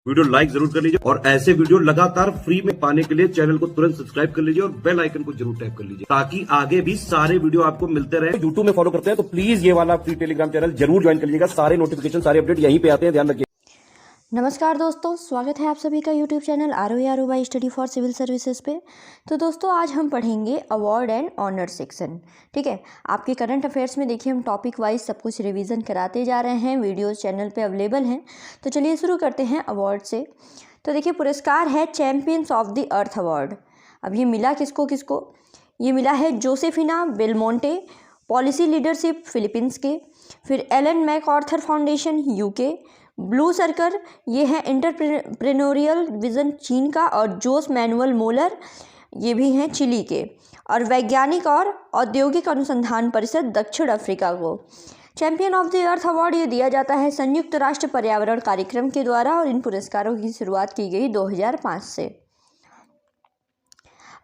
Video like जरूर कर लीजिए और ऐसे वीडियो लगातार फ्री में पाने के लिए चैनल को तुरंत सब्सक्राइब कर लीजिए और बेल आइकन को जरूर टैप कर लीजिए ताकि आगे भी सारे वीडियो आपको मिलते रहे। यूट्यूब में फॉलो करते हैं तो प्लीज ये वाला फ्री टेलीग्राम चैनल जरूर ज्वाइन कर लीजिएगा। सारे नोटिफिकेशन सारे अपडेट यहीं पे आते हैं, ध्यान रखिए। नमस्कार दोस्तों, स्वागत है आप सभी का YouTube channel R by study for civil services पे। तो दोस्तों आज हम पढ़ेंगे अवार्ड एंड ऑनर सेक्शन। ठीक है, आपके करंट अफेयर्स में देखिए हम टॉपिक वाइज सब कुछ रिवीजन कराते जा रहे हैं, वीडियोस चैनल पे अवेलेबल हैं। तो चलिए शुरू करते हैं अवार्ड से। तो देखिए पुरस्कार है Champions of the Earth award. अब ये मिला किसको किसको? ये मिला है Josefina Belmonte, policy leadership Philippines के, फिर Ellen MacArthur Foundation UK, Blue Circle ये है एंटरप्रेन्योरियल विजन चीन का, और जोस मैनुअल मोलर ये भी हैं चिली के, और वैज्ञानिक और औद्योगिक अनुसंधान परिषद दक्षिण अफ्रीका को। Champion of the Earth award ये दिया जाता है संयुक्त राष्ट्र पर्यावरण कार्यक्रम के द्वारा, और इन पुरस्कारों की शुरुआत की गई 2005 से।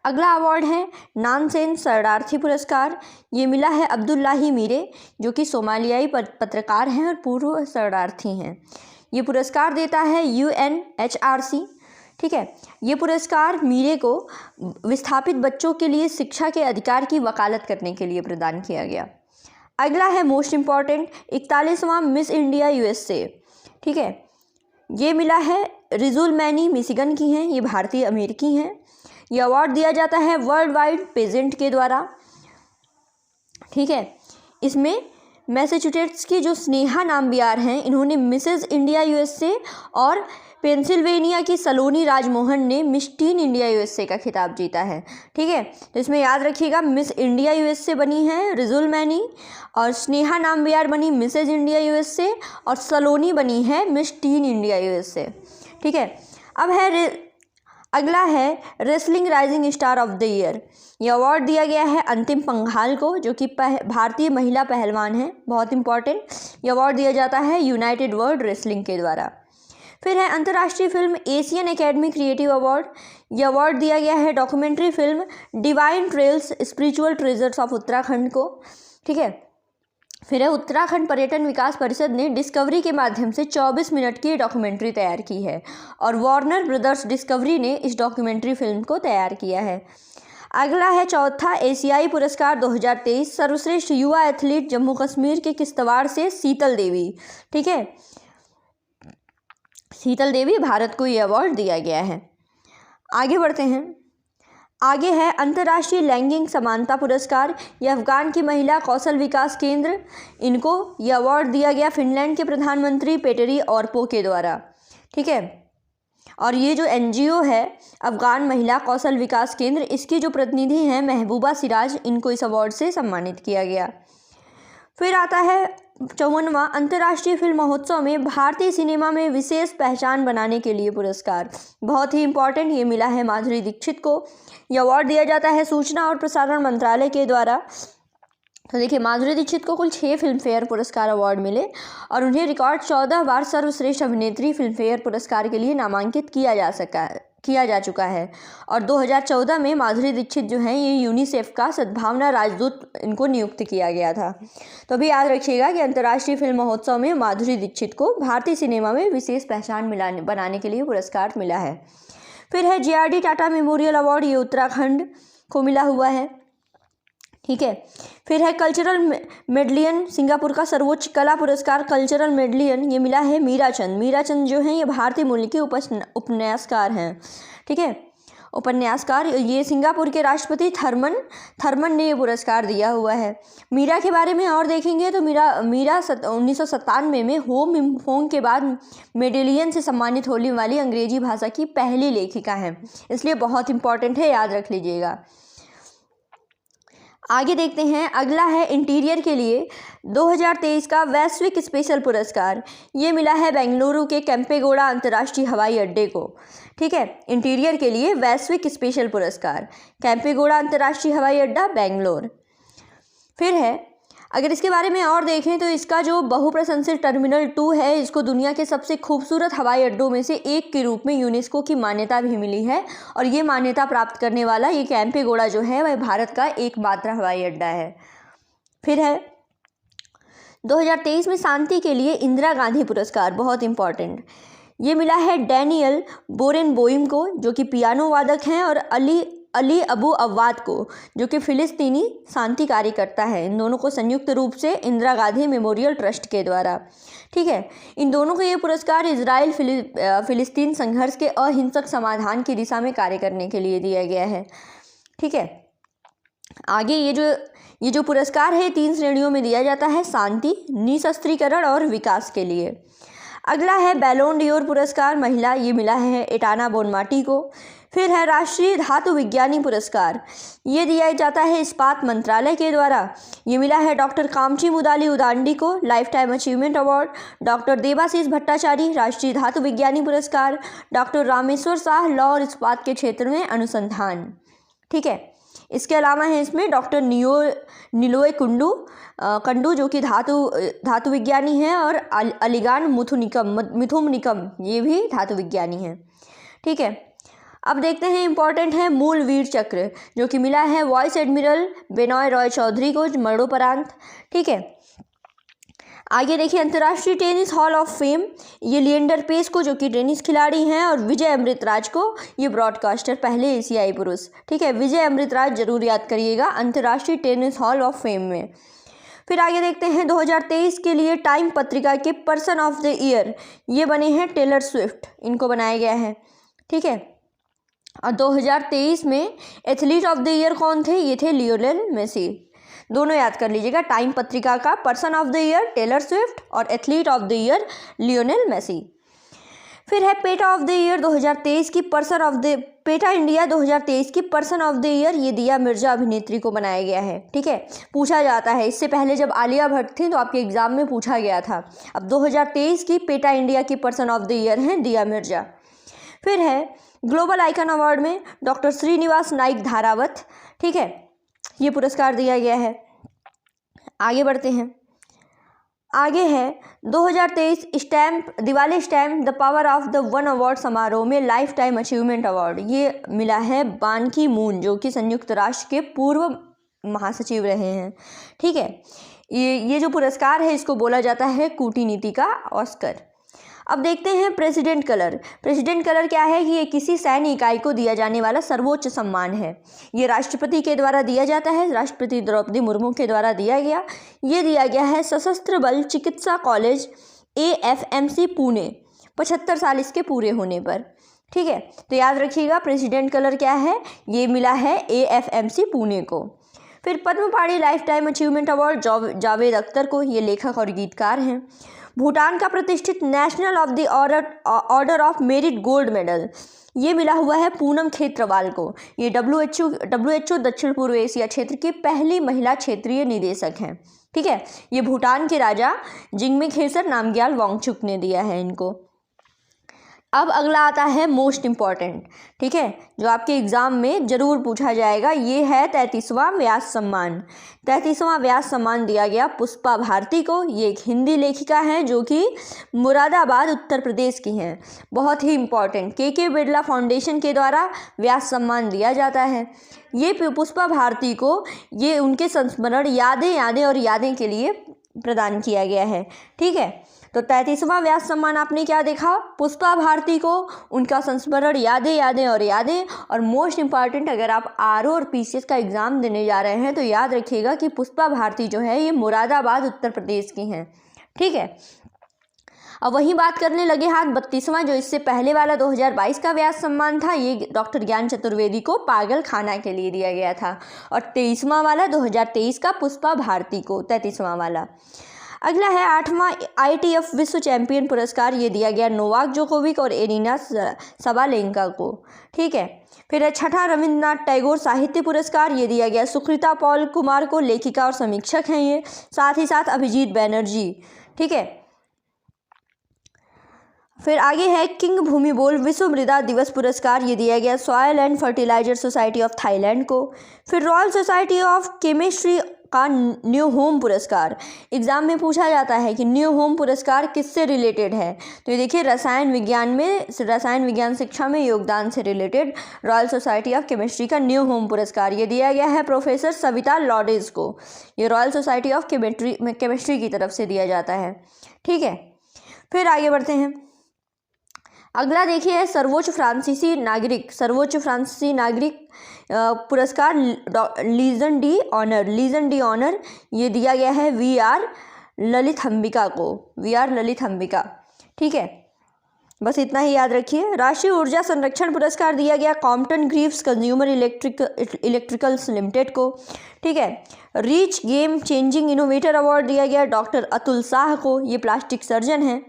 अगला अवार्ड है नानसेन शरणार्थी पुरस्कार। ये मिला है अब्दुल्लाही मीरे, जो कि सोमालियाई पत्रकार हैं और पूर्व शरणार्थी हैं। ये पुरस्कार देता है UNHRC। ठीक है, ये पुरस्कार मीरे को विस्थापित बच्चों के लिए शिक्षा के अधिकार की वकालत करने के लिए प्रदान किया गया। अगला है मोस्ट इम्पॉर्टेंट 41वां मिस इंडिया USA। ठीक है, ये मिला है रिजुल मैनी, मिशिगन की हैं, ये भारतीय अमेरिकी हैं। ये अवार्ड दिया जाता है वर्ल्ड वाइड पेजेंट के द्वारा। ठीक है, इसमें मैसेच्यूसेट्स की जो स्नेहा नाम्बियार हैं, इन्होंने मिसेस इंडिया USA, और पेंसिल्वेनिया की सलोनी राजमोहन ने मिस टीन इंडिया USA का खिताब जीता है। ठीक है, तो इसमें याद रखिएगा मिस इंडिया USA बनी है रिजुल मैनी, और स्नेहा नाम्बियार बनी मिसेस इंडिया USA, और सलोनी बनी है मिस टीन इंडिया USA। ठीक है, अब है अगला है wrestling rising star of the year. ये अवार्ड दिया गया है अंतिम पंघाल को, जो कि भारतीय महिला पहलवान हैं, बहुत इंपॉर्टेंट। ये अवार्ड दिया जाता है यूनाइटेड वर्ल्ड रेसलिंग के द्वारा। फिर है अंतर्राष्ट्रीय film Asian academy creative award. ये अवार्ड दिया गया है documentary film divine trails spiritual treasures of Uttarakhand को। ठीक है, फिर है उत्तराखंड पर्यटन विकास परिषद ने डिस्कवरी के माध्यम से 24 मिनट की डॉक्यूमेंट्री तैयार की है, और वार्नर ब्रदर्स डिस्कवरी ने इस डॉक्यूमेंट्री फिल्म को तैयार किया है। अगला है चौथा एशियाई पुरस्कार 2023 सर्वश्रेष्ठ युवा एथलीट जम्मू कश्मीर के किश्तवाड़ से शीतल देवी। ठीक है, शीतल देवी भारत को ये अवार्ड दिया गया है। आगे बढ़ते हैं। आगे है अंतर्राष्ट्रीय लैंगिक समानता पुरस्कार। यह अफगान की महिला कौशल विकास केंद्र, इनको यह अवार्ड दिया गया फिनलैंड के प्रधानमंत्री पेटेरी ऑर्पो के द्वारा। ठीक है, और ये जो NGO है अफगान महिला कौशल विकास केंद्र, इसकी जो प्रतिनिधि हैं महबूबा सिराज, इनको इस अवार्ड से सम्मानित किया गया। फिर आता है 54वां अंतर्राष्ट्रीय फिल्म महोत्सव में भारतीय सिनेमा में विशेष पहचान बनाने के लिए पुरस्कार, बहुत ही इंपॉर्टेंट। ये मिला है माधुरी दीक्षित को। यह अवार्ड दिया जाता है सूचना और प्रसारण मंत्रालय के द्वारा। तो देखिए माधुरी दीक्षित को कुल 6 फिल्म फेयर पुरस्कार अवार्ड मिले, और उन्हें रिकॉर्ड 14 बार सर्वश्रेष्ठ अभिनेत्री फिल्म फेयर पुरस्कार के लिए नामांकित किया जा चुका है। और 2014 में माधुरी दीक्षित जो हैं ये यूनिसेफ का सद्भावना राजदूत इनको नियुक्त किया गया था। तो अभी याद रखिएगा कि अंतर्राष्ट्रीय फिल्म महोत्सव में माधुरी दीक्षित को भारतीय सिनेमा में विशेष पहचान बनाने के लिए पुरस्कार मिला है। फिर है JRD टाटा मेमोरियल अवार्ड, ये उत्तराखंड को मिला हुआ है। ठीक है, फिर है कल्चरल मेडलियन, सिंगापुर का सर्वोच्च कला पुरस्कार कल्चरल मेडलियन, ये मिला है मीराचंद। मीराचंद जो हैं ये भारतीय मूल के उपन्यासकार हैं। ठीक है, उपन्यासकार, ये सिंगापुर के राष्ट्रपति थर्मन ने ये पुरस्कार दिया हुआ है। मीरा के बारे में और देखेंगे तो मीरा 1997 में होम इम्फोंग के बाद मेडेलियन से सम्मानित होने वाली अंग्रेजी भाषा की पहली लेखिका हैं, इसलिए बहुत इंपॉर्टेंट है, याद रख लीजिएगा। आगे देखते हैं। अगला है इंटीरियर के लिए 2023 का वैश्विक स्पेशल पुरस्कार। ये मिला है बेंगलुरु के केम्पेगौड़ा अंतर्राष्ट्रीय हवाई अड्डे को। ठीक है, इंटीरियर के लिए वैश्विक स्पेशल पुरस्कार केम्पेगौड़ा अंतर्राष्ट्रीय हवाई अड्डा बेंगलोर। फिर है, अगर इसके बारे में और देखें तो इसका जो बहुप्रशंसित टर्मिनल 2 है, इसको दुनिया के सबसे खूबसूरत हवाई अड्डों में से एक के रूप में यूनेस्को की मान्यता भी मिली है, और ये मान्यता प्राप्त करने वाला ये केम्पेगौड़ा जो है वह भारत का एकमात्र हवाई अड्डा है। फिर है 2023 में शांति के लिए इंदिरा गांधी पुरस्कार, बहुत इंपॉर्टेंट। ये मिला है डैनियल बोरेनबोइम को, जो कि पियानो वादक हैं, और अली अबू अव्वाद को, जो कि फिलिस्तीनी शांति कार्यकर्ता है। इन दोनों को संयुक्त रूप से इंदिरा गांधी मेमोरियल ट्रस्ट के द्वारा, ठीक है, इन दोनों को ये पुरस्कार इजराइल फिलिस्तीन संघर्ष के अहिंसक समाधान की दिशा में कार्य करने के लिए दिया गया है। ठीक है, आगे ये जो पुरस्कार है 3 श्रेणियों में दिया जाता है, शांति, निशस्त्रीकरण और विकास के लिए। अगला है बैलोन डियोर पुरस्कार महिला, ये मिला है एटाना बोनमाटी को। फिर है राष्ट्रीय धातु विज्ञानी पुरस्कार, ये दिया जाता है इस्पात मंत्रालय के द्वारा, ये मिला है डॉक्टर कामची मुदाली उदांडी को lifetime achievement award. Doctor Debashish Bhattacharya राष्ट्रीय धातु विज्ञानी पुरस्कार, डॉक्टर रामेश्वर शाह लौ और इस्पात के क्षेत्र में अनुसंधान। ठीक है, इसके अलावा है इसमें डॉक्टर निलोय कंडू जो कि धातु विज्ञानी हैं, और अलीगान मिथुमनिकम ये भी धातु विज्ञानी हैं। ठीक है, अब देखते हैं इंपॉर्टेंट है मूल वीर चक्र, जो कि मिला है वाइस एडमिरल बेनॉय रॉय चौधरी को मरणोपरांत। ठीक है, आगे देखिए अंतर्राष्ट्रीय टेनिस हॉल ऑफ फेम, ये लिएंडर पेस को, जो कि टेनिस खिलाड़ी हैं, और विजय अमृतराज को, ये ब्रॉडकास्टर पहले एशियाई पुरुष। ठीक है, विजय अमृतराज जरूर याद करिएगा अंतर्राष्ट्रीय टेनिस हॉल ऑफ फेम में। फिर आगे देखते हैं 2023 के लिए टाइम पत्रिका के पर्सन ऑफ द ईयर, ये बने हैं टेलर स्विफ्ट, इनको बनाया गया है। ठीक है, और 2023 में एथलीट ऑफ द ईयर कौन थे, ये थे लियोनेल मेसी। दोनों याद कर लीजिएगा, टाइम पत्रिका का person of the year Taylor Swift और athlete of the year Lionel Messi. फिर है पेटा ऑफ द ईयर 2023 की पेटा इंडिया 2023 की पर्सन ऑफ द ईयर, ये दिया मिर्जा अभिनेत्री को बनाया गया है। ठीक है, पूछा जाता है, इससे पहले जब आलिया भट्ट थी तो आपके एग्जाम में पूछा गया था। अब 2023 की पेटा इंडिया की पर्सन ऑफ द ईयर हैं दिया मिर्जा। फिर है ग्लोबल आइकन अवार्ड में डॉक्टर श्रीनिवास नाइक धारावत, ठीक है, ये पुरस्कार दिया गया है। आगे बढ़ते हैं, आगे है 2023 Diwali stamp the power of the one award समारोह में लाइफ टाइम अचीवमेंट अवार्ड, ये मिला है बान की मून, जो कि संयुक्त राष्ट्र के पूर्व महासचिव रहे हैं। ठीक है, ये जो पुरस्कार है इसको बोला जाता है कूटनीति का ऑस्कर। अब देखते हैं प्रेसिडेंट कलर। प्रेसिडेंट कलर क्या है कि ये किसी सैन्य इकाई को दिया जाने वाला सर्वोच्च सम्मान है। ये राष्ट्रपति के द्वारा दिया जाता है, राष्ट्रपति द्रौपदी मुर्मू के द्वारा दिया गया। ये दिया गया है सशस्त्र बल चिकित्सा कॉलेज AFMC पुणे 75 साल इसके पूरे होने पर। ठीक है, तो याद रखिएगा प्रेसिडेंट कलर क्या है, ये मिला है AFMC पुणे को। फिर पद्म पाणि life time achievement award Javed Akhtar को, ये लेखक और गीतकार हैं। भूटान का प्रतिष्ठित national of the order of merit gold medal, ये मिला हुआ है पूनम खेत्रवाल को। ये WHO दक्षिण पूर्व एशिया क्षेत्र की पहली महिला क्षेत्रीय निदेशक हैं। ठीक है, ये भूटान के राजा जिग्मे खेसर नामग्याल वांगचुक ने दिया है इनको। अब अगला आता है मोस्ट इम्पॉर्टेंट, ठीक है, जो आपके एग्ज़ाम में ज़रूर पूछा जाएगा, ये है 33वां व्यास सम्मान। 33वां व्यास सम्मान दिया गया पुष्पा भारती को। ये एक हिंदी लेखिका हैं जो कि मुरादाबाद उत्तर प्रदेश की हैं। बहुत ही इम्पॉर्टेंट, KK बिरला फाउंडेशन के द्वारा व्यास सम्मान दिया जाता है। ये पुष्पा भारती को ये उनके संस्मरण यादें के लिए प्रदान किया गया है। ठीक है, तो 33वां व्यास सम्मान आपने क्या देखा, पुष्पा भारती को, उनका संस्मरण यादें। और मोस्ट इम्पॉर्टेंट, अगर आप RO और PCS का एग्ज़ाम देने जा रहे हैं तो याद रखिएगा कि पुष्पा भारती जो है ये मुरादाबाद उत्तर प्रदेश की हैं। ठीक है, अब वही बात करने लगे हाथ 32वां, जो इससे पहले वाला 2022 का व्यास सम्मान था, ये डॉक्टर ज्ञान चतुर्वेदी को पागल खाना के लिए दिया गया था। और 23वां वाला 2023 का पुष्पा भारती को, 33वां वाला। अगला है 8वां ITF विश्व चैंपियन पुरस्कार, ये दिया गया नोवाक जोकोविक और एरिना सबालेंका को। ठीक है, फिर है 6ठा रविंद्रनाथ टैगोर साहित्य पुरस्कार, ये दिया गया सुकृता पॉल कुमार को, लेखिका और समीक्षक हैं ये, साथ ही साथ अभिजीत बैनर्जी। ठीक है, फिर आगे है किंग भूमि बोल विश्व मृदा दिवस पुरस्कार, ये दिया गया Soil and Fertiliser Society of Thailand को। फिर रॉयल सोसाइटी ऑफ केमिस्ट्री का न्यू होम पुरस्कार, एग्जाम में पूछा जाता है कि न्यू होम पुरस्कार किससे रिलेटेड है, तो ये देखिए रसायन विज्ञान शिक्षा में योगदान से related royal Society of Chemistry का न्यू होम पुरस्कार, ये दिया गया है प्रोफेसर सविता लॉडेज को। ये रॉयल सोसाइटी ऑफ केमिस्ट्री की तरफ से दिया जाता है। ठीक है, फिर आगे बढ़ते हैं, अगला देखिए सर्वोच्च फ्रांसीसी नागरिक पुरस्कार लीजन डी ऑनर ये दिया गया है वी आर ललित अंबिका। ठीक है, बस इतना ही याद रखिए। राष्ट्रीय ऊर्जा संरक्षण पुरस्कार दिया गया Compton Greaves consumer electricals limited को। ठीक है, reach game changing innovator award दिया गया डॉक्टर अतुल शाह को, ये प्लास्टिक सर्जन हैं।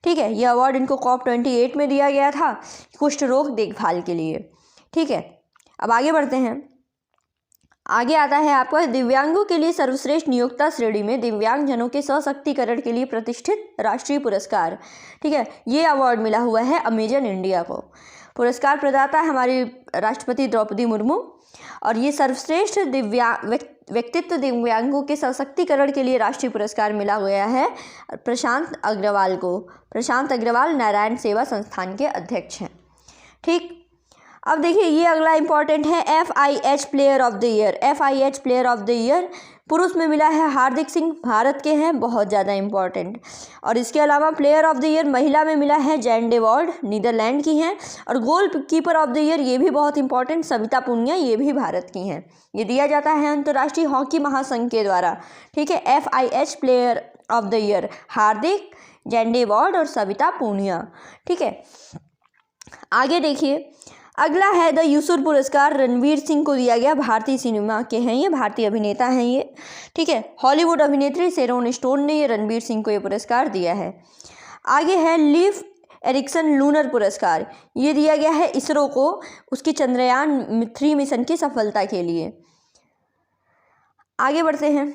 ठीक है, ये अवार्ड इनको COP28 में दिया गया था कुष्ठ रोग देखभाल के लिए। ठीक है, अब आगे बढ़ते हैं। आगे आता है आपका दिव्यांगों के लिए सर्वश्रेष्ठ नियोक्ता श्रेणी में दिव्यांगजनों के सशक्तिकरण के लिए प्रतिष्ठित राष्ट्रीय पुरस्कार। ठीक है, ये अवार्ड मिला हुआ है अमेजन इंडिया को। पुरस्कार प्रदाता है हमारी राष्ट्रपति द्रौपदी मुर्मू, और ये सर्वश्रेष्ठ व्यक्तित्व दिव्यांगों के सशक्तिकरण के लिए राष्ट्रीय पुरस्कार मिला गया है प्रशांत अग्रवाल को। प्रशांत अग्रवाल नारायण सेवा संस्थान के अध्यक्ष हैं। ठीक, अब देखिए ये अगला इंपॉर्टेंट है FIH player of the year. पुरुष में मिला है हार्दिक सिंह, भारत के हैं, बहुत ज़्यादा इंपॉर्टेंट। और इसके अलावा प्लेयर ऑफ द ईयर महिला में मिला है जैन डे वॉर्ड, नीदरलैंड की हैं। और goal keeper of the year ये भी बहुत इंपॉर्टेंट, सविता पुनिया, ये भी भारत की हैं। ये दिया जाता है अंतर्राष्ट्रीय हॉकी महासंघ के द्वारा। ठीक है, FIH player of the year Hardik, जैन डे वॉर्ड और सविता पुनिया। ठीक है, आगे देखिए अगला है द यूसुफ पुरस्कार रणवीर सिंह को दिया गया, भारतीय सिनेमा के हैं ये, भारतीय अभिनेता हैं ये। ठीक है, हॉलीवुड अभिनेत्री शेरोन स्टोन ने ये रणवीर सिंह को ये पुरस्कार दिया है। आगे है लीफ एरिक्सन लूनर पुरस्कार, ये दिया गया है इसरो को उसकी चंद्रयान 3 मिशन की सफलता के लिए। आगे बढ़ते हैं।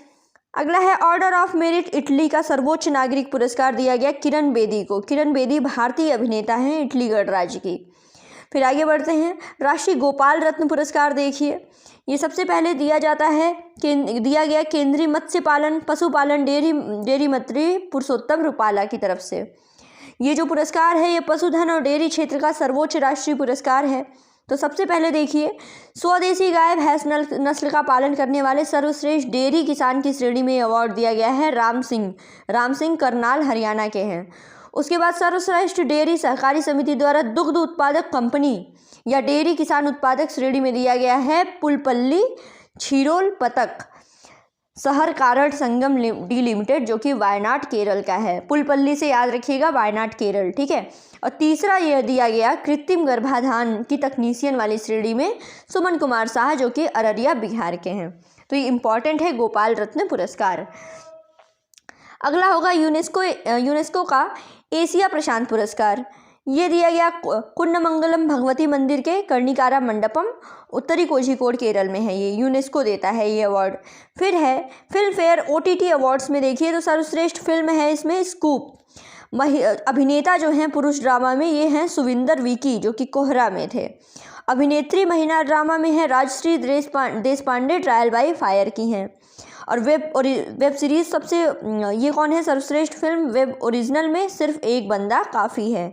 अगला है ऑर्डर ऑफ मेरिट इटली का सर्वोच्च नागरिक पुरस्कार दिया गया किरण बेदी को। किरण बेदी भारतीय अभिनेता हैं इटली गणराज्य की। फिर आगे बढ़ते हैं। राष्ट्रीय गोपाल रत्न पुरस्कार देखिए, ये सबसे पहले दिया गया केंद्रीय मत्स्य पालन पशुपालन डेयरी मंत्री पुरुषोत्तम रूपाला की तरफ से। ये जो पुरस्कार है ये पशुधन और डेयरी क्षेत्र का सर्वोच्च राष्ट्रीय पुरस्कार है। तो सबसे पहले देखिए स्वदेशी गाय भैंस नस्ल का पालन करने वाले सर्वश्रेष्ठ डेयरी किसान की श्रेणी में अवार्ड दिया गया है राम सिंह करनाल हरियाणा के हैं। उसके बाद सर्वश्रेष्ठ डेयरी सहकारी समिति द्वारा दुग्ध उत्पादक कंपनी या डेयरी किसान उत्पादक श्रेणी में दिया गया है पुलपल्ली क्षीरोल पतक शहर कारण संगम डी लिमिटेड, जो कि वायनाड केरल का है। पुलपल्ली से याद रखिएगा, वायनाड केरल। ठीक है, और तीसरा यह दिया गया कृत्रिम गर्भाधान की तकनीशियन वाली श्रेणी में सुमन कुमार शाह, जो कि अररिया बिहार के हैं। तो ये इंपॉर्टेंट है गोपाल रत्न पुरस्कार। अगला होगा यूनेस्को का एशिया प्रशांत पुरस्कार। ये दिया गया कुन्नमंगलम भगवती मंदिर के कर्णिकारा मंडपम, उत्तरी कोझिकोड केरल में है। ये यूनेस्को देता है ये अवार्ड। फिर है फिल्म फेयर OTT अवार्ड्स में देखिए तो सर्वश्रेष्ठ फिल्म है इसमें स्कूप। अभिनेता जो हैं पुरुष ड्रामा में ये हैं सुविंदर विकी, जो कि कोहरा में थे। अभिनेत्री महिला ड्रामा में है Rajshri Deshpande, Trial by Fire की हैं। और वेब सीरीज सबसे ये कौन है सर्वश्रेष्ठ फिल्म वेब ओरिजिनल में सिर्फ एक बंदा काफ़ी है,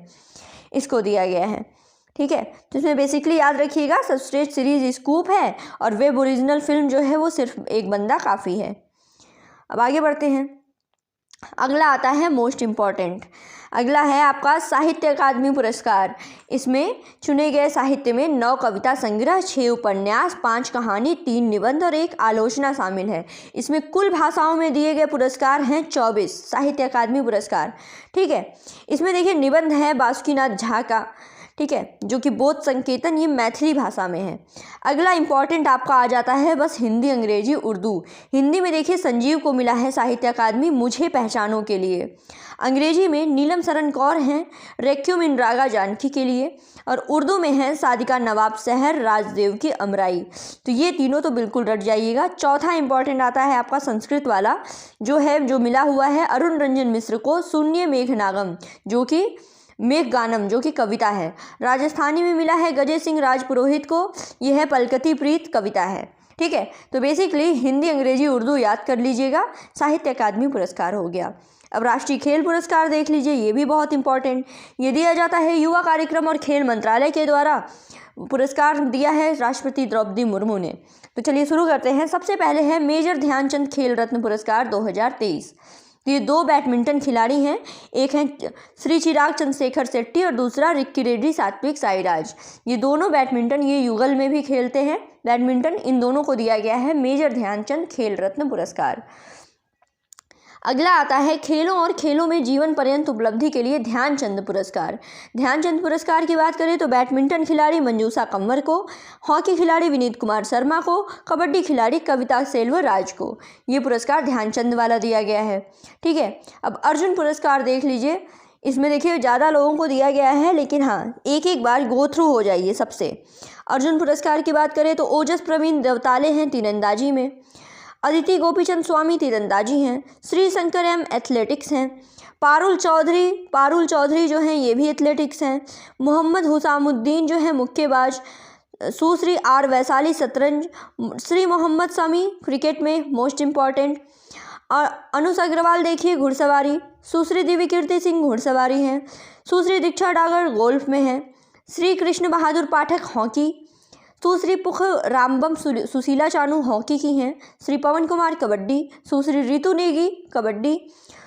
इसको दिया गया है। ठीक है, तो इसमें बेसिकली याद रखिएगा सर्वश्रेष्ठ सीरीज स्कूप है और वेब ओरिजिनल फिल्म जो है वो सिर्फ एक बंदा काफ़ी है। अब आगे बढ़ते हैं। अगला आता है मोस्ट इम्पॉर्टेंट। अगला है आपका साहित्य अकादमी पुरस्कार। इसमें चुने गए साहित्य में 9 कविता संग्रह, 6 उपन्यास, 5 कहानी, 3 निबंध और 1 आलोचना शामिल है। इसमें कुल भाषाओं में दिए गए पुरस्कार हैं 24 साहित्य अकादमी पुरस्कार। ठीक है, इसमें देखिए निबंध है बासुकीनाथ झा का, ठीक है, जो कि बोध संकेतन, ये मैथिली भाषा में है। अगला इंपॉर्टेंट आपका आ जाता है बस हिंदी, अंग्रेजी, उर्दू। हिंदी में देखिए संजीव को मिला है साहित्य अकादमी मुझे पहचानों के लिए। अंग्रेजी में नीलम शरण कौर हैं रेक्यूम इन रागा जानकी के लिए। और उर्दू में है सादिका नवाब शहर राजदेव की अमराई। तो ये तीनों तो बिल्कुल रट जाइएगा। चौथा इंपॉर्टेंट आता है आपका संस्कृत वाला, जो मिला हुआ है अरुण रंजन मिश्र को शून्य मेघनागम, जो कि मेघगानम, जो कि कविता है। राजस्थानी में मिला है गजय सिंह राजपुरोहित को, यह है पलकती प्रीत कविता है। ठीक है, तो बेसिकली हिंदी, अंग्रेजी, उर्दू याद कर लीजिएगा, साहित्य अकादमी पुरस्कार हो गया। अब राष्ट्रीय खेल पुरस्कार देख लीजिए, ये भी बहुत इंपॉर्टेंट। ये दिया जाता है युवा कार्यक्रम और खेल मंत्रालय के द्वारा। पुरस्कार दिया है राष्ट्रपति द्रौपदी मुर्मू ने। तो चलिए शुरू करते हैं। सबसे पहले है मेजर ध्यानचंद खेल रत्न पुरस्कार 2023। तो ये 2 बैडमिंटन खिलाड़ी हैं, एक हैं श्री चिराग चंद्रशेखर शेट्टी और दूसरा रिक्की रेड्डी सात्विक साईराज। ये दोनों बैडमिंटन ये युगल में भी खेलते हैं बैडमिंटन। इन दोनों को दिया गया है मेजर ध्यानचंद खेल रत्न पुरस्कार। अगला आता है खेलों और खेलों में जीवन पर्यंत उपलब्धि के लिए ध्यानचंद पुरस्कार। ध्यानचंद पुरस्कार की बात करें तो बैडमिंटन खिलाड़ी मंजूषा कंवर को, हॉकी खिलाड़ी विनीत कुमार शर्मा को, कबड्डी खिलाड़ी कविता सेल्वराज को ये पुरस्कार ध्यानचंद वाला दिया गया है। ठीक है, अब अर्जुन पुरस्कार देख लीजिए। इसमें देखिए ज़्यादा लोगों को दिया गया है, लेकिन हाँ एक एक बार गो थ्रू हो जाइए सबसे। अर्जुन पुरस्कार की बात करें तो ओजस प्रवीण देवताले हैं तीरंदाजी में, अदिति गोपीचंद स्वामी तीरंदाजी हैं, श्री शंकर एम एथलेटिक्स हैं, पारुल चौधरी जो हैं ये भी एथलेटिक्स हैं, मोहम्मद हुसामुद्दीन जो हैं मुक्केबाज, सुश्री आर वैशाली शतरंज, श्री मोहम्मद शमी क्रिकेट में मोस्ट इम्पॉर्टेंट, और अनुष अग्रवाल देखिए घुड़सवारी, सुश्री दिव्य कीर्ति सिंह घुड़सवारी हैं, सुश्री दीक्षा डागर गोल्फ में हैं, श्री कृष्ण बहादुर पाठक हॉकी, सुश्री पुख रामबम सुशीला चानू हॉकी की हैं, श्री पवन कुमार कबड्डी, सुश्री रितु नेगी कबड्डी,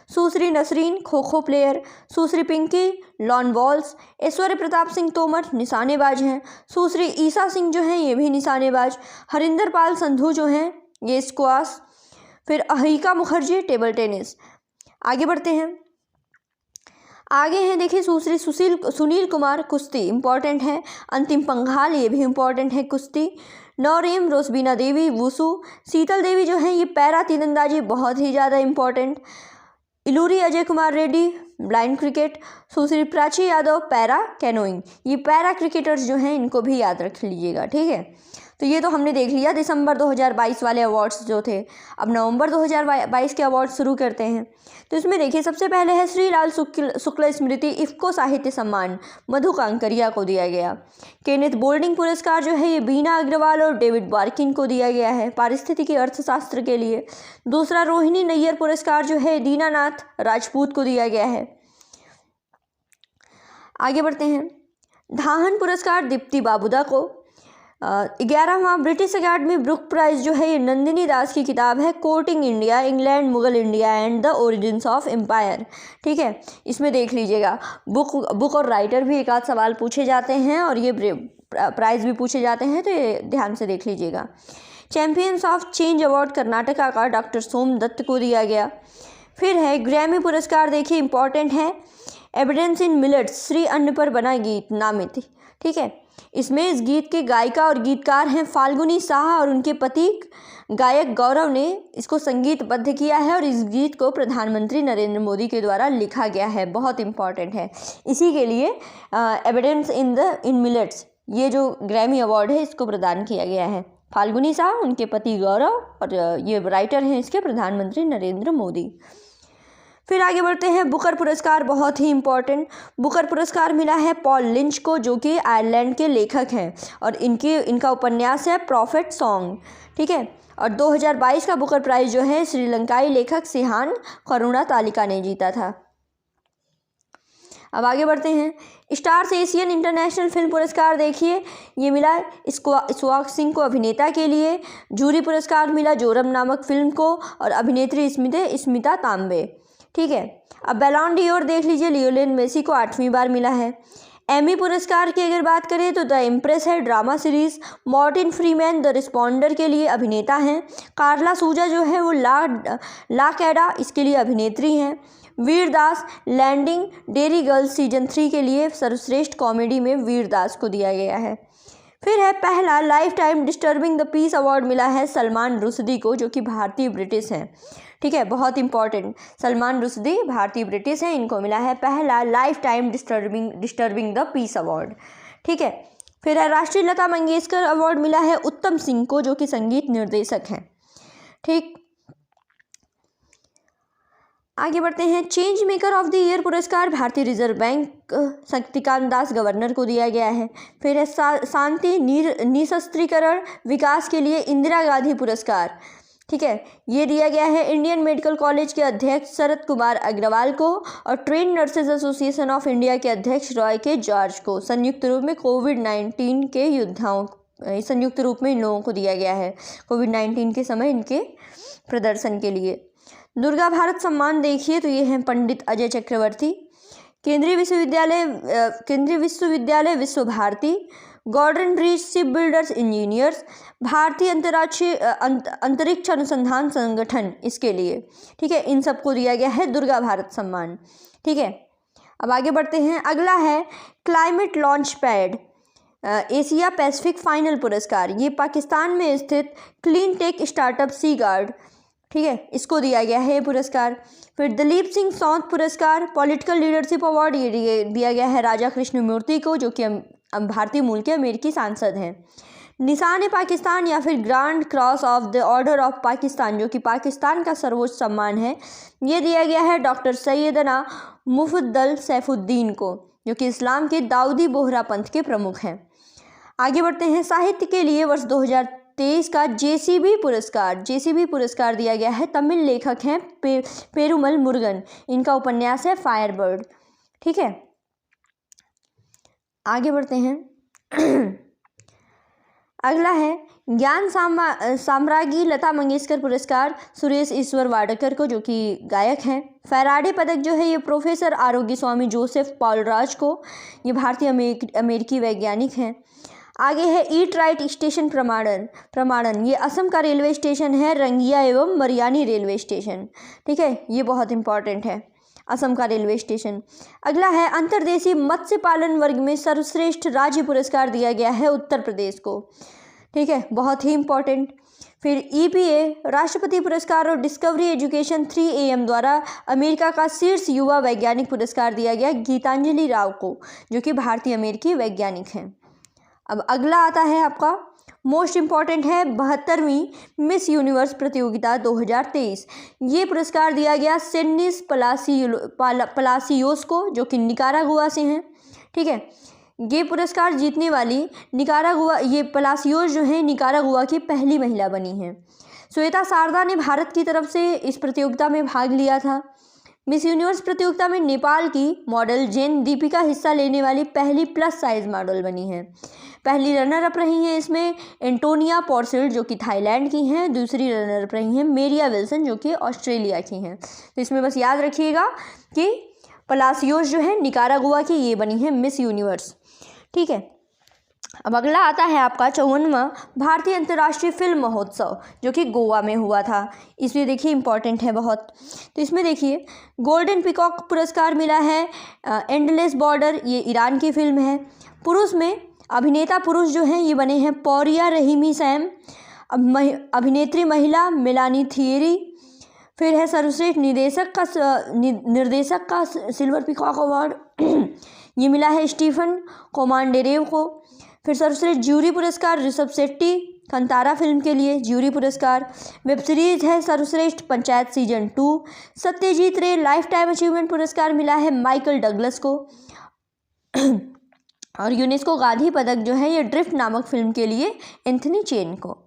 सुश्री नसरीन खो खो प्लेयर, सुश्री पिंकी लॉन बॉल्स, ऐश्वर्य प्रताप सिंह तोमर निशानेबाज हैं, सुश्री ईसा सिंह जो हैं ये भी निशानेबाज, हरिंदर पाल संधू जो हैं ये स्क्वाश, फिर अहिका मुखर्जी टेबल टेनिस। आगे बढ़ते हैं, आगे हैं देखिए सुश्री सुनील कुमार कुश्ती इम्पॉर्टेंट है, अंतिम पंघाल ये भी इम्पॉर्टेंट है कुश्ती, नौरीम रोसबीना देवी वुसु, शीतल देवी जो है ये पैरा तीरंदाजी बहुत ही ज़्यादा important, Iluri Ajay Kumar Reddy blind cricket, Sushri Prachi Yadav para canoeing. ये पैरा क्रिकेटर्स जो हैं इनको भी याद रख लीजिएगा। ठीक है, तो ये तो हमने देख लिया दिसंबर 2022 वाले अवार्ड्स जो थे। अब नवंबर 2022 के अवार्ड शुरू करते हैं। तो इसमें देखिए सबसे पहले है श्री लाल शुक्ल स्मृति इफ्को साहित्य सम्मान मधु कांकरिया को दिया गया। केनेथ बोल्डिंग पुरस्कार जो है ये बीना अग्रवाल और डेविड बार्किन को दिया गया है पारिस्थितिकी अर्थशास्त्र के लिए। दूसरा रोहिणी नैयर पुरस्कार जो है दीनानाथ राजपूत को दिया गया है। आगे बढ़ते हैं, धाहन पुरस्कार दीप्ति बाबूदा को। 11वां ब्रिटिश अकेडमी ब्रुक प्राइज जो है ये नंदिनी दास की किताब है Courting India England Mughal India and the Origins of Empire. ठीक है, इसमें देख लीजिएगा बुक और राइटर भी एक आध सवाल पूछे जाते हैं और ये प्राइज़ भी पूछे जाते हैं, तो ये ध्यान से देख लीजिएगा। Champions of change award Karnataka का डॉक्टर सोम दत्त को दिया गया। फिर है ग्रैमी पुरस्कार, देखिए इंपॉर्टेंट है, एविडेंस इन मिलेट्स श्री अन्न पर बना गीत नामित। ठीक है, इसमें इस गीत के गायिका और गीतकार हैं फाल्गुनी शाह और उनके पति गायक गौरव ने इसको संगीतबद्ध किया है और इस गीत को प्रधानमंत्री नरेंद्र मोदी के द्वारा लिखा गया है, बहुत इंपॉर्टेंट है। इसी के लिए एविडेंस इन मिलेट्स ये जो ग्रैमी अवार्ड है इसको प्रदान किया गया है। फाल्गुनी शाह, उनके पति गौरव और ये राइटर हैं इसके प्रधानमंत्री नरेंद्र मोदी। फिर आगे बढ़ते हैं, बुकर पुरस्कार बहुत ही इम्पॉर्टेंट। बुकर पुरस्कार मिला है पॉल लिंच को जो कि आयरलैंड के लेखक हैं और इनका उपन्यास है प्रॉफिट सॉन्ग। ठीक है, और 2022 का बुकर प्राइज़ जो है श्रीलंकाई लेखक सिहान करुणातालिका ने जीता था। अब आगे बढ़ते हैं, स्टार्स एशियन इंटरनेशनल फिल्म पुरस्कार देखिए ये मिला इस्वाक सिंह को अभिनेता के लिए। जूरी पुरस्कार मिला जोरम नामक फिल्म को और अभिनेत्री स्मिता तांबे। ठीक है, अब बैलोन ड'ओर देख लीजिए लियोनेल मेसी को 8वीं बार मिला है। एमी पुरस्कार की अगर बात करें तो द इम्प्रेस है drama series, Morton Freeman the responder के लिए अभिनेता हैं, कार्ला सूजा जो है वो ला कैडा इसके लिए अभिनेत्री हैं, वीर दास लैंडिंग डेरी गर्ल्स सीजन 3 के लिए सर्वश्रेष्ठ कॉमेडी में वीर दास को दिया गया है। फिर है पहला life time disturbing the peace award मिला है सलमान रुश्दी को जो कि भारतीय ब्रिटिश हैं। ठीक है, बहुत इंपॉर्टेंट, सलमान रुश्दी भारतीय ब्रिटिश हैं, इनको मिला है पहला life time disturbing the peace award. ठीक है, फिर है राष्ट्रीय लता मंगेशकर अवार्ड मिला है उत्तम सिंह को जो कि संगीत निर्देशक हैं। ठीक, आगे बढ़ते हैं, change maker of the year पुरस्कार भारतीय reserve bank Shaktikanta Das governor को दिया गया है। फिर है शांति निशस्त्रीकरण विकास के लिए इंदिरा गांधी पुरस्कार। ठीक है, ये दिया गया है इंडियन मेडिकल कॉलेज के अध्यक्ष शरद कुमार अग्रवाल को और train nurses association of India के अध्यक्ष रॉय के जॉर्ज को। संयुक्त रूप में कोविड-19 के योद्धाओं संयुक्त रूप में इन लोगों को दिया गया है कोविड-19 के समय इनके प्रदर्शन के लिए। दुर्गा भारत सम्मान देखिए तो ये हैं पंडित अजय चक्रवर्ती। केंद्रीय विश्वविद्यालय Visva Bharati, Garden Reach ship builders engineers, भारतीय अंतरिक्ष अनुसंधान संगठन इसके लिए, ठीक है, इन सबको दिया गया है दुर्गा भारत सम्मान। ठीक है, अब आगे बढ़ते हैं। अगला है climate launch pad Asia Pacific final पुरस्कार। ये पाकिस्तान में स्थित क्लीन टेक स्टार्टअप सी गार्ड, ठीक है, इसको दिया गया है ये पुरस्कार। फिर दलीप सिंह सौंद पुरस्कार पॉलिटिकल लीडरशिप अवार्ड, ये दिया गया है राजा कृष्णमूर्ति को, जो कि भारतीय मूल के अमेरिकी सांसद हैं। निशान पाकिस्तान या फिर grand Cross of the order of Pakistan, जो कि पाकिस्तान का सर्वोच्च सम्मान है, ये दिया गया है डॉक्टर सैयदना मुफद्दल सैफुद्दीन को, जो कि इस्लाम के दाऊदी बोहरा पंथ के प्रमुख हैं। आगे बढ़ते हैं। साहित्य के लिए वर्ष 2023 का जेसीबी पुरस्कार दिया गया है। तमिल लेखक हैं पेरुमल मुरुगन, इनका उपन्यास है फायरबर्ड। ठीक है, आगे बढ़ते हैं। अगला है ज्ञान साम्राज्ञी लता मंगेशकर पुरस्कार सुरेश ईश्वर वाडकर को, जो कि गायक हैं। फैराडे पदक जो है ये प्रोफेसर आरोग्य स्वामी जोसेफ पॉलराज को, ये भारतीय अमेरिकी वैज्ञानिक हैं। आगे है ईट राइट स्टेशन प्रमाणन, ये असम का रेलवे स्टेशन है, रंगिया एवं मरियानी रेलवे स्टेशन। ठीक है, ये बहुत इंपॉर्टेंट है, असम का रेलवे स्टेशन। अगला है अंतर्देशीय मत्स्य पालन वर्ग में सर्वश्रेष्ठ राज्य पुरस्कार दिया गया है उत्तर प्रदेश को। ठीक है, बहुत ही इंपॉर्टेंट। फिर EPA राष्ट्रपति पुरस्कार और डिस्कवरी एजुकेशन 3AM द्वारा अमेरिका का शीर्ष युवा वैज्ञानिक पुरस्कार दिया गया गीतांजलि राव को, जो कि भारतीय अमेरिकी वैज्ञानिक हैं। अब अगला आता है आपका मोस्ट इम्पॉर्टेंट है 72वीं मिस यूनिवर्स प्रतियोगिता 2023। ये पुरस्कार दिया गया सेनिस पलासियोस को, जो कि निकारागुआ से हैं। ठीक है, ये पुरस्कार जीतने वाली ये पलासियोस जो हैं निकारागुआ की पहली महिला बनी हैं। श्वेता शारदा ने भारत की तरफ से इस प्रतियोगिता में भाग लिया था। मिस यूनिवर्स प्रतियोगिता में नेपाल की मॉडल जेन दीपिका हिस्सा लेने वाली पहली प्लस साइज मॉडल बनी है। पहली रनर अप रही हैं इसमें एंटोनिया पोर्सिल्ड, जो कि थाईलैंड की हैं। दूसरी रनर अप रही हैं मेरिया विल्सन, जो कि ऑस्ट्रेलिया की हैं। तो इसमें बस याद रखिएगा कि पलासियोस जो है निकारागुआ की, ये बनी है मिस यूनिवर्स। ठीक है, अब अगला आता है आपका 54वां भारतीय अंतर्राष्ट्रीय फिल्म महोत्सव, जो कि गोवा में हुआ था। इसमें देखिए इंपॉर्टेंट है बहुत। तो इसमें देखिए गोल्डन पिकॉक पुरस्कार मिला है एंडलेस बॉर्डर, ये ईरान की फिल्म है। पुरुष में अभिनेता पुरुष जो हैं ये बने हैं पौरिया रहीमी सैम, अभिनेत्री महिला मेलानी थियरी। फिर है सर्वश्रेष्ठ निर्देशक का सिल्वर पिकॉक अवार्ड ये मिला है स्टीफन कोमांडेरेव को। फिर सर्वश्रेष्ठ ज्यूरी पुरस्कार ऋषभ शेट्टी कंतारा फिल्म के लिए ज्यूरी पुरस्कार। वेब सीरीज है सर्वश्रेष्ठ पंचायत सीजन 2। सत्यजीत रे लाइफ टाइम अचीवमेंट पुरस्कार मिला है माइकल डगलस को। और यूनेस्को गांधी पदक जो है ये ड्रिफ्ट नामक फिल्म के लिए एंथनी चेन को।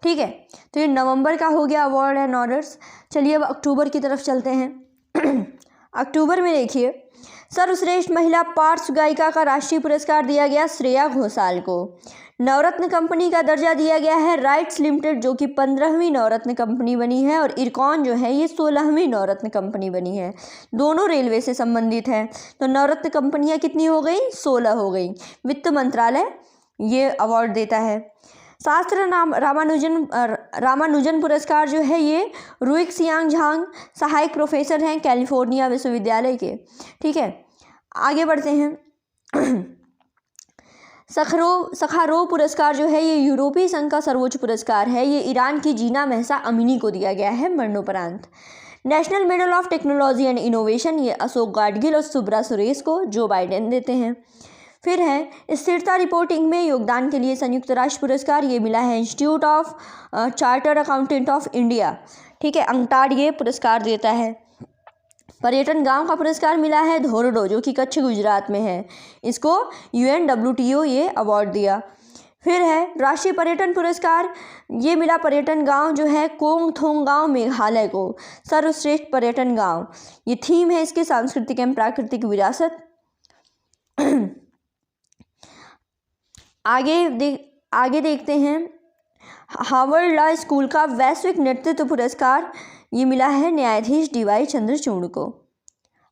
ठीक है, तो ये नवंबर का हो गया अवार्ड एंड ऑर्डर्स। चलिए अब अक्टूबर की तरफ चलते हैं। अक्टूबर में देखिए सर्वश्रेष्ठ महिला पार्श्व गायिका का राष्ट्रीय पुरस्कार दिया गया श्रेया घोषाल को। नवरत्न कंपनी का दर्जा दिया गया है राइट्स लिमिटेड, जो कि 15वीं नवरत्न कंपनी बनी है, और इरकॉन जो है ये 16वीं नवरत्न कंपनी बनी है। दोनों रेलवे से संबंधित हैं। तो नवरत्न कंपनियां कितनी हो गई? 16 हो गई। वित्त मंत्रालय ये अवार्ड देता है। शास्त्र नाम रामानुजन पुरस्कार जो है ये रुइक सियांग झांग सहायक प्रोफेसर हैं कैलिफोर्निया विश्वविद्यालय के। ठीक है, आगे बढ़ते हैं। सखारोव पुरस्कार जो है ये यूरोपीय संघ का सर्वोच्च पुरस्कार है। ये ईरान की जीना महसा अमीनी को दिया गया है मरणोपरांत। National medal of technology and innovation ये अशोक गाडगिल और सुब्रा सुरेश को जो बाइडेन देते हैं। फिर है स्थिरता रिपोर्टिंग में योगदान के लिए संयुक्त राष्ट्र पुरस्कार, ये मिला है institute of chartered accountant of India. ठीक है, अंकटाड ये पुरस्कार देता है। पर्यटन गांव का पुरस्कार मिला है धोरडो, जो कि कच्छ गुजरात में है। इसको UNWTO ये अवार्ड दिया। फिर है राष्ट्रीय पर्यटन पुरस्कार, ये मिला पर्यटन गांव जो है कोंगथोंग गांव मेघालय को। सर्वश्रेष्ठ पर्यटन गांव ये थीम है इसके सांस्कृतिक एवं प्राकृतिक विरासत। आगे देखते हैं हार्वर्ड लॉ स्कूल का वैश्विक नेतृत्व पुरस्कार, ये मिला है न्यायाधीश DY चंद्रचूड़ को।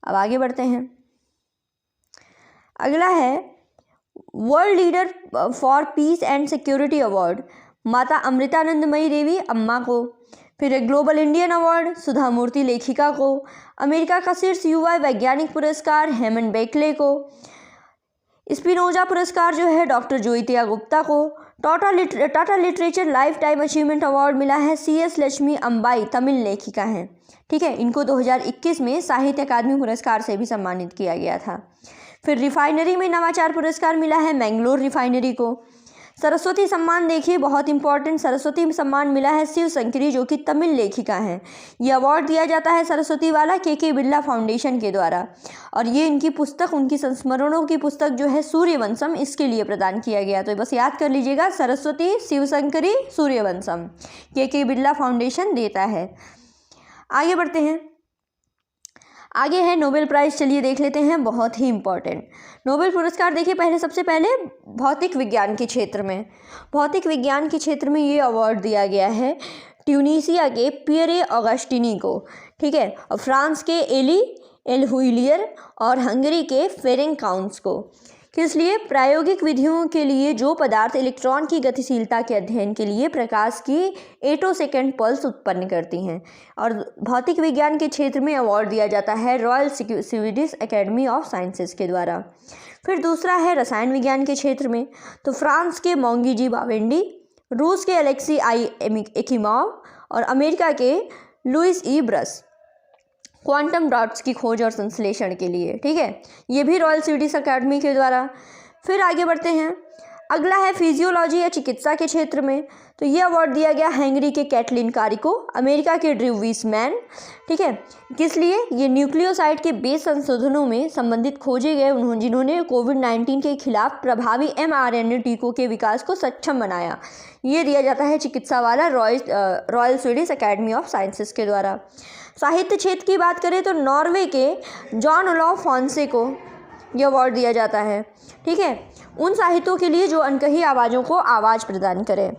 अब आगे बढ़ते हैं। अगला है world leader for piece and security award Mata Amritanandamayi देवी अम्मा को। फिर ग्लोबल इंडियन अवार्ड सुधा मूर्ति लेखिका को। अमेरिका का शीर्ष युवा वैज्ञानिक पुरस्कार हेमन बेकले को। स्पिनोजा पुरस्कार जो है डॉक्टर ज्योतिया गुप्ता को। Tata literature life time achievement award मिला है CS लक्ष्मी अम्बाई, तमिल लेखिका हैं। ठीक है, इनको 2021 में साहित्य अकादमी पुरस्कार से भी सम्मानित किया गया था। फिर रिफाइनरी में नवाचार पुरस्कार मिला है मैंगलोर रिफाइनरी को। सरस्वती सम्मान देखिए, बहुत इंपॉर्टेंट, सरस्वती सम्मान मिला है शिव शंकरी जो कि तमिल लेखिका हैं। ये अवार्ड दिया जाता है सरस्वती वाला KK बिरला फाउंडेशन के द्वारा, और ये इनकी पुस्तक, उनकी संस्मरणों की पुस्तक जो है सूर्यवंशम, इसके लिए प्रदान किया गया। तो बस याद कर लीजिएगा, सरस्वती, शिव शंकरी, सूर्यवंशम KK बिरला फाउंडेशन देता है। आगे बढ़ते हैं। आगे है नोबेल प्राइज़, चलिए देख लेते हैं, बहुत ही इम्पॉर्टेंट नोबेल पुरस्कार। देखिए सबसे पहले भौतिक विज्ञान के क्षेत्र में ये अवार्ड दिया गया है ट्यूनीसिया के पियरे ऑगस्टिनी को। ठीक है, और फ्रांस के एली एलहुइलियर और हंगरी के फेरेंक काउंट्स को। किस लिए? प्रायोगिक विधियों के लिए जो पदार्थ इलेक्ट्रॉन की गतिशीलता के अध्ययन के लिए प्रकाश की एटोसेकेंड पल्स उत्पन्न करती हैं। और भौतिक विज्ञान के क्षेत्र में अवार्ड दिया जाता है royal Swedish academy of sciences के द्वारा। फिर दूसरा है रसायन विज्ञान के क्षेत्र में, तो फ्रांस के मोंगी जी बावेंडी, रूस के अलेक्सी आई एकिमोव और अमेरिका के लुइस ई ब्रस क्वांटम डॉट्स की खोज और संश्लेषण के लिए। ठीक है, ये भी रॉयल स्वीडिश एकेडमी के द्वारा। फिर आगे बढ़ते हैं। अगला है फिजियोलॉजी या चिकित्सा के क्षेत्र में, तो ये अवार्ड दिया गया हंगरी के कैटलिन कारी को, अमेरिका के ड्रू वीसमैन। ठीक है, किस लिए? ये न्यूक्लियोसाइड के बेस संशोधनों में संबंधित खोजे गए जिन्होंने कोविड-19 के खिलाफ प्रभावी mRNA टीकों के विकास को सक्षम बनाया। ये दिया जाता है चिकित्सा वाला royal Swedish academy of sciences के द्वारा। साहित्य क्षेत्र की बात करें तो नॉर्वे के जॉन ओलाफ फॉन्से को ये अवार्ड दिया जाता है। ठीक है, उन साहित्यों के लिए जो अनकही आवाज़ों को आवाज़ प्रदान करें।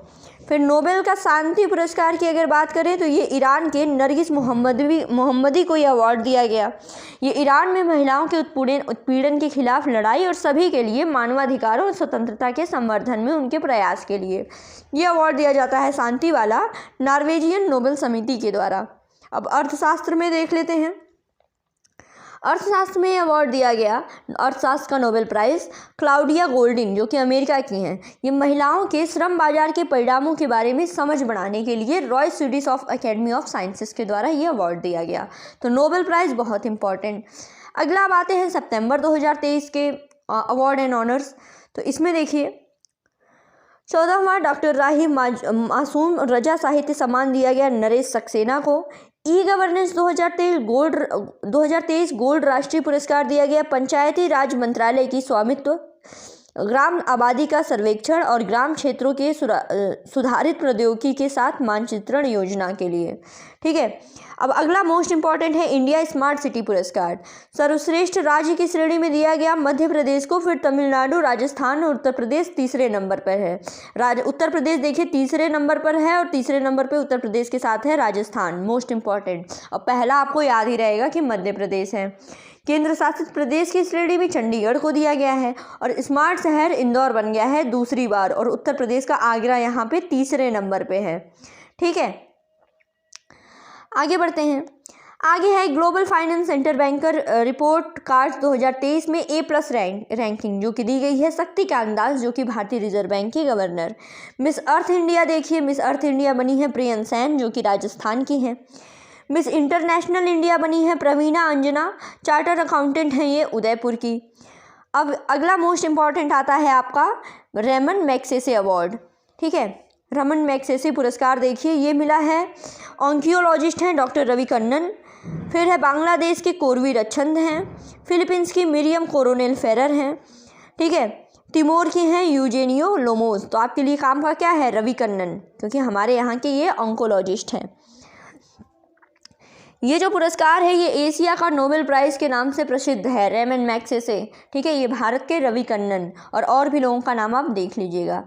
फिर नोबेल का शांति पुरस्कार की अगर बात करें तो ये ईरान के नरगिस मोहम्मदी को ये अवार्ड दिया गया। ये ईरान में महिलाओं के उत्पीड़न के खिलाफ लड़ाई और सभी के लिए मानवाधिकारों और स्वतंत्रता के संवर्धन में उनके प्रयास के लिए ये अवार्ड दिया जाता है शांति वाला नॉर्वेजियन नोबेल समिति के द्वारा। अब अर्थशास्त्र में देख लेते हैं। अर्थशास्त्र में अवार्ड दिया गया अर्थशास्त्र का नोबेल प्राइज़ क्लाउडिया गोल्डिन जो कि अमेरिका की हैं। ये महिलाओं के श्रम बाजार के परिणामों के बारे में समझ बढ़ाने के लिए royal Swedish academy of sciences के द्वारा ये अवार्ड दिया गया। तो नोबेल प्राइज़ बहुत इंपॉर्टेंट। अगला अब आते हैं सितंबर 2023 के अवार्ड एंड ऑनर्स। तो इसमें देखिए 14वां डॉक्टर राही मासूम रजा साहित्य सम्मान दिया गया नरेश सक्सेना को। ई गवर्नेंस 2023 गोल्ड राष्ट्रीय पुरस्कार दिया गया पंचायती राज मंत्रालय की स्वामित्व ग्राम आबादी का सर्वेक्षण और ग्राम क्षेत्रों के सुधारित प्रौद्योगिकी के साथ मानचित्रण योजना के लिए। ठीक है, अब अगला मोस्ट इंपॉर्टेंट है इंडिया स्मार्ट सिटी पुरस्कार। सर्वश्रेष्ठ राज्य की श्रेणी में दिया गया मध्य प्रदेश को, फिर तमिलनाडु, राजस्थान और उत्तर प्रदेश तीसरे नंबर पर है। उत्तर प्रदेश देखिए तीसरे नंबर पर है और तीसरे नंबर पर उत्तर प्रदेश के साथ है राजस्थान, मोस्ट इंपॉर्टेंट। और पहला आपको याद ही रहेगा कि मध्य प्रदेश है। केंद्र शासित प्रदेश की श्रेणी में चंडीगढ़ को दिया गया है और स्मार्ट शहर इंदौर बन गया है दूसरी बार, और उत्तर प्रदेश का आगरा यहाँ पे तीसरे नंबर पे है। ठीक है, आगे बढ़ते हैं। आगे है global finance centre banker report card 2023 में A+ रैंकिंग जो कि दी गई है शक्तिकांत दास जो कि भारतीय रिजर्व बैंक के गवर्नर। मिस अर्थ इंडिया देखिए, मिस अर्थ इंडिया बनी है प्रियन सैन जो कि राजस्थान की हैं। मिस इंटरनेशनल इंडिया बनी है प्रवीणा अंजना, चार्टर्ड अकाउंटेंट हैं ये उदयपुर की। अब अगला मोस्ट इम्पॉर्टेंट आता है आपका रेमन मैग्सेसे अवार्ड। ठीक है, रमन मैग्सेसे पुरस्कार देखिए ये मिला है ऑन्कियोलॉजिस्ट हैं डॉक्टर रवि कन्नन, फिर है बांग्लादेश के कोरवी रच्छंद हैं, फिलीपींस की मिरियम कोरोनेल फेरर हैं। ठीक है, तिमोर की हैं यूजेनियो लोमोस। तो आपके लिए काम का क्या है? रवि कन्नन, क्योंकि हमारे यहाँ के ये ऑन्कोलॉजिस्ट हैं। ये जो पुरस्कार है ये एशिया का नोबेल प्राइज़ के नाम से प्रसिद्ध है, रेमन मैग्सेसे। ठीक है, ये भारत के रवि कन्नन और भी लोगों का नाम आप देख लीजिएगा।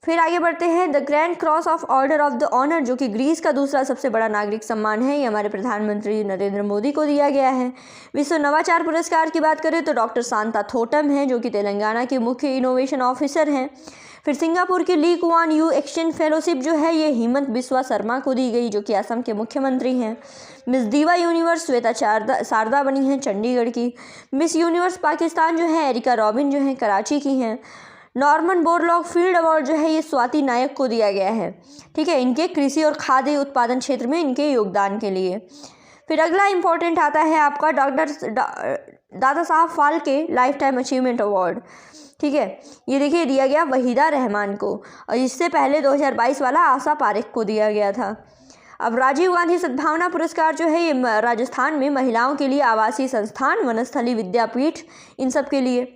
फिर आगे बढ़ते हैं। The Grand Cross of Order of the Honour, जो कि ग्रीस का दूसरा सबसे बड़ा नागरिक सम्मान है, ये हमारे प्रधानमंत्री नरेंद्र मोदी को दिया गया है। विश्व नवाचार पुरस्कार की बात करें तो डॉक्टर शांता थोटम हैं, जो कि तेलंगाना के मुख्य इनोवेशन ऑफिसर हैं। फिर सिंगापुर की Lee Kuan Yew exchange fellowship जो है ये हेमंत बिस्वा शर्मा को दी गई, जो कि असम के मुख्यमंत्री हैं। मिस दीवा यूनिवर्स श्वेता शारदा बनी हैं चंडीगढ़ की। मिस यूनिवर्स पाकिस्तान जो है एरिका रॉबिन जो है कराची की हैं। नॉर्मन बोरलॉग फील्ड अवार्ड जो है ये स्वाति नायक को दिया गया है, ठीक है, इनके कृषि और खाद्य उत्पादन क्षेत्र में इनके योगदान के लिए। फिर अगला इम्पोर्टेंट आता है आपका doctor Dada Saheb Phalke life time achievement award, ठीक है, ये देखिए दिया गया वहीदा रहमान को, और इससे पहले 2022 वाला आशा पारेख को दिया गया था। अब राजीव गांधी सद्भावना पुरस्कार जो है ये राजस्थान में महिलाओं के लिए आवासीय संस्थान, वनस्थली विद्यापीठ, इन सब के लिए।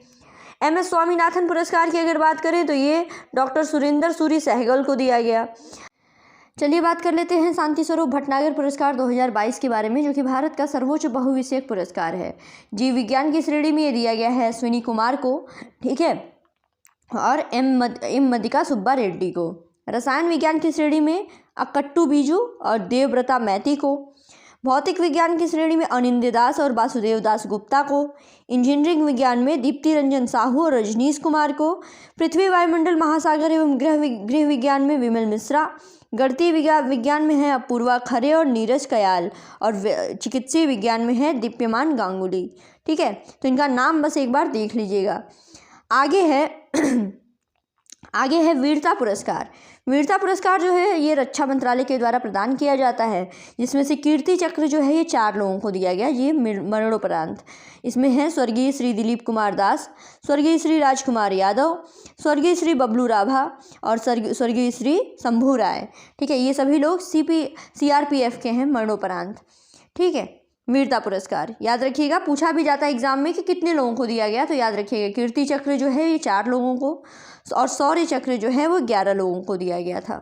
MS स्वामीनाथन पुरस्कार की अगर बात करें तो ये डॉक्टर सुरेंद्र सूरी सहगल को दिया गया। चलिए बात कर लेते हैं शांति स्वरूप भटनागर पुरस्कार 2022 के बारे में, जो कि भारत का सर्वोच्च बहुविषयक पुरस्कार है। जीव विज्ञान की श्रेणी में ये दिया गया है अश्विनी कुमार को, ठीक है, और एम मदिका सुब्बा रेड्डी को। रसायन विज्ञान की श्रेणी में अकट्टू बीजू और देवव्रता मैती को। भौतिक विज्ञान की श्रेणी में अनिंद्य दास और वासुदेव दास गुप्ता को। इंजीनियरिंग विज्ञान में दीप्ति रंजन साहू और रजनीश कुमार को। पृथ्वी वायुमंडल महासागर एवं गृह विज्ञान में विमल मिश्रा। गणितीय विज्ञान में है अपूर्वा खरे और नीरज कयाल, और चिकित्सीय विज्ञान में है दीप्यमान गांगुली, ठीक है, तो इनका नाम बस एक बार देख लीजिएगा। आगे है वीरता पुरस्कार। वीरता पुरस्कार जो है ये रक्षा मंत्रालय के द्वारा प्रदान किया जाता है, जिसमें से कीर्ति चक्र जो है ये 4 लोगों को दिया गया, ये मरणोपरांत। इसमें है स्वर्गीय श्री दिलीप कुमार दास, स्वर्गीय श्री राजकुमार यादव, स्वर्गीय श्री बबलू राभा और स्वर्गीय श्री शंभू राय, ठीक है, ये सभी लोग CRPF के हैं मरणोपरांत, ठीक है। वीरता पुरस्कार याद रखिएगा, पूछा भी जाता है एग्जाम में कि कितने लोगों को दिया गया, तो याद रखिएगा कीर्ति चक्र जो है ये 4 लोगों को, और शौर्य चक्र जो है वो 11 लोगों को दिया गया था।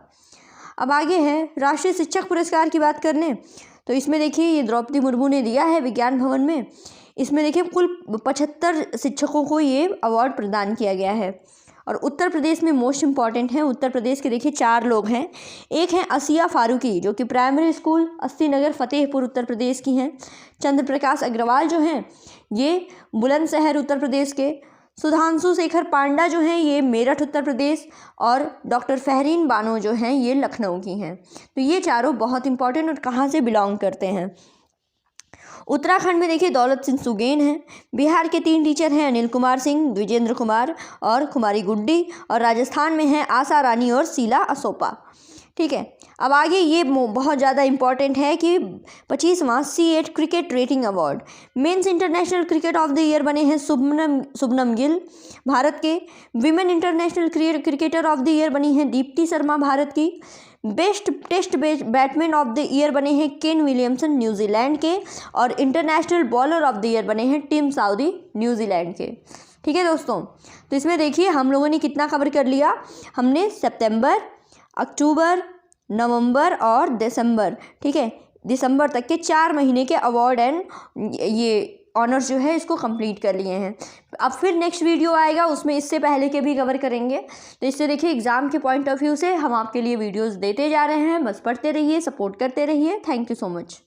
अब आगे है राष्ट्रीय शिक्षक पुरस्कार की बात करने, तो इसमें देखिए ये द्रौपदी मुर्मू ने दिया है विज्ञान भवन में। इसमें देखिए कुल 75 शिक्षकों को ये अवार्ड प्रदान किया गया है, और उत्तर प्रदेश में मोस्ट इम्पॉर्टेंट है। उत्तर प्रदेश के देखिए 4 लोग हैं। एक हैं असिया फारूकी, जो कि प्राइमरी स्कूल अस्सी नगर फतेहपुर उत्तर प्रदेश की हैं। चंद्र प्रकाश अग्रवाल जो हैं ये बुलंदशहर उत्तर प्रदेश के। सुधांशु शेखर पांडा जो हैं ये मेरठ उत्तर प्रदेश, और डॉक्टर फहरीन बानो जो हैं ये लखनऊ की हैं। तो ये चारों बहुत इंपॉर्टेंट और कहाँ से बिलोंग करते हैं। उत्तराखंड में देखिए दौलत सिंह सुगेन हैं। बिहार के 3 टीचर हैं अनिल कुमार सिंह, द्विजेंद्र कुमार और कुमारी गुड्डी, और राजस्थान में हैं आशा रानी और शीला असोपा, ठीक है। अब आगे ये बहुत ज़्यादा इंपॉर्टेंट है कि 25वां C8 cricket rating award. Men's international cricket of the year बने हैं शुभनम गिल भारत के। Women's international cricketer of the year बनी हैं दीप्ति शर्मा भारत की। Best test batsman of the year बने हैं केन विलियमसन न्यूजीलैंड के, और international bowler of the year बने हैं टिम साउदी न्यूजीलैंड के, ठीक है दोस्तों। तो इसमें देखिए हम लोगों ने कितना कवर कर लिया, हमने सितंबर, अक्टूबर, नवंबर और दिसंबर, ठीक है, दिसंबर तक के 4 महीने के अवार्ड एंड ये ऑनर्स जो है इसको कंप्लीट कर लिए हैं। अब फिर नेक्स्ट वीडियो आएगा, उसमें इससे पहले के भी कवर करेंगे। तो इससे देखिए एग्ज़ाम के पॉइंट ऑफ व्यू से हम आपके लिए वीडियोस देते जा रहे हैं। बस पढ़ते रहिए, सपोर्ट करते रहिए। Thank you so much.